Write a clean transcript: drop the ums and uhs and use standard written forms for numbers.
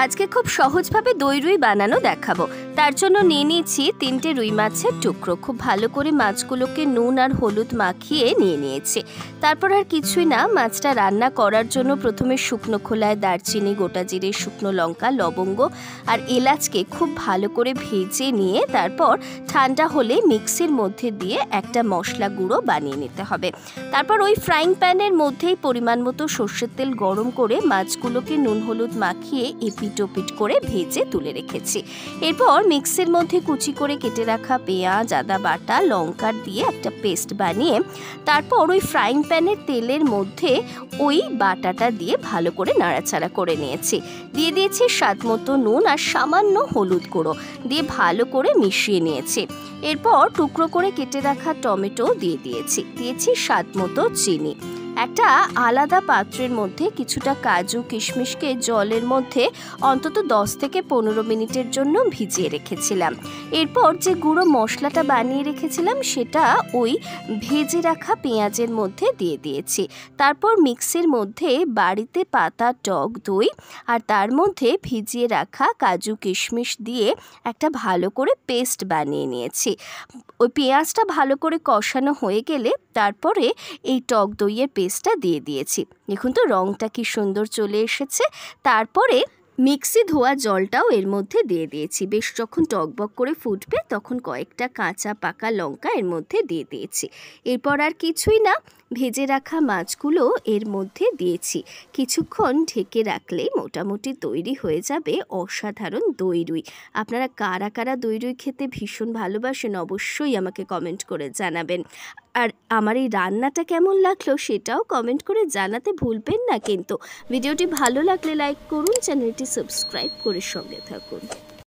আজকে খুব সহজভাবে দই রুই বানানো দেখাবো। তার জন্য নিয়ে নিয়েছি 3টে রুই মাছের টুকরো। খুব ভালো করে মাছগুলোকে নুন আর হলুদ মাখিয়ে নিয়ে নিয়েছি। তারপর আর কিছুই না, মাছটা রান্না করার জন্য প্রথমে শুকনো খোলায় দারচিনি, গোটা জিরে, শুকনো লঙ্কা, লবঙ্গ আর এলাচকে খুব ভালো করে ভেজে নিয়ে তারপর ঠান্ডা হলে মিক্সির মধ্যে দিয়ে একটা মশলা গুঁড়ো বানিয়ে নিতে হবে। তারপর ওই ফ্রাইং প্যানের মধ্যেই পরিমাণ মতো সর্ষের তেল গরম করে মাছগুলোকে নুন হলুদ মাখিয়ে এপিট করে ভেজে তুলে রেখেছি। এরপর মিক্সির মধ্যে কুচি করে কেটে রাখা পেঁয়াজ, আদা বাটা, লঙ্কা দিয়ে একটা পেস্ট বানিয়ে তারপর ওই ফ্রাইং প্যানের তেলের মধ্যে ওই বাটাটা দিয়ে ভালো করে নাড়াচাড়া করে নিয়েছি। দিয়ে দিয়েছি স্বাদ মতো নুন আর সামান্য হলুদ গুঁড়ো দিয়ে ভালো করে মিশিয়ে নিয়েছি। এরপর টুকরো করে কেটে রাখা টমেটো দিয়েছি স্বাদ মতো চিনি। একটা আলাদা পাত্রের মধ্যে কিছুটা কাজু কিশমিশকে জলের মধ্যে অন্তত 10 থেকে 15 মিনিটের জন্য ভিজিয়ে রেখেছিলাম। এরপর যে গুঁড়ো মশলাটা বানিয়ে রেখেছিলাম সেটা ওই ভেজে রাখা পেঁয়াজের মধ্যে দিয়ে দিয়েছি। তারপর মিক্সির মধ্যে বাড়িতে পাতা টক দই আর তার মধ্যে ভিজিয়ে রাখা কাজু কিশমিশ দিয়ে একটা ভালো করে পেস্ট বানিয়ে নিয়েছি। ওই পেঁয়াজটা ভালো করে কষানো হয়ে গেলে তারপরে এই টক দইয়ের পেস্টটা দিয়ে দিয়েছি। দেখুন তো রঙটা কি সুন্দর চলে এসেছে। তারপরে মিক্সি ধোয়া জলটাও এর মধ্যে দিয়ে দিয়েছি। বেশ যখন টকবক করে ফুটবে তখন কয়েকটা কাঁচা পাকা লঙ্কা এর মধ্যে দিয়ে দিয়েছি। এরপর আর কিছুই না, ভেজে রাখা মাছগুলো এর মধ্যে দিয়েছি। কিছুক্ষণ ঢেকে রাখলেই মোটামুটি তৈরি হয়ে যাবে অসাধারণ দই রুই। আপনারা কারা কারা দই রুই খেতে ভীষণ ভালোবাসেন অবশ্যই আমাকে কমেন্ট করে জানাবেন। আর আমার এই রান্নাটা কেমন লাগলো সেটাও কমেন্ট করে জানাতে ভুলবেন না কিন্তু। ভিডিওটি ভালো লাগলে লাইক করুন, চ্যানেলটি সাবস্ক্রাইব করে সঙ্গে থাকুন।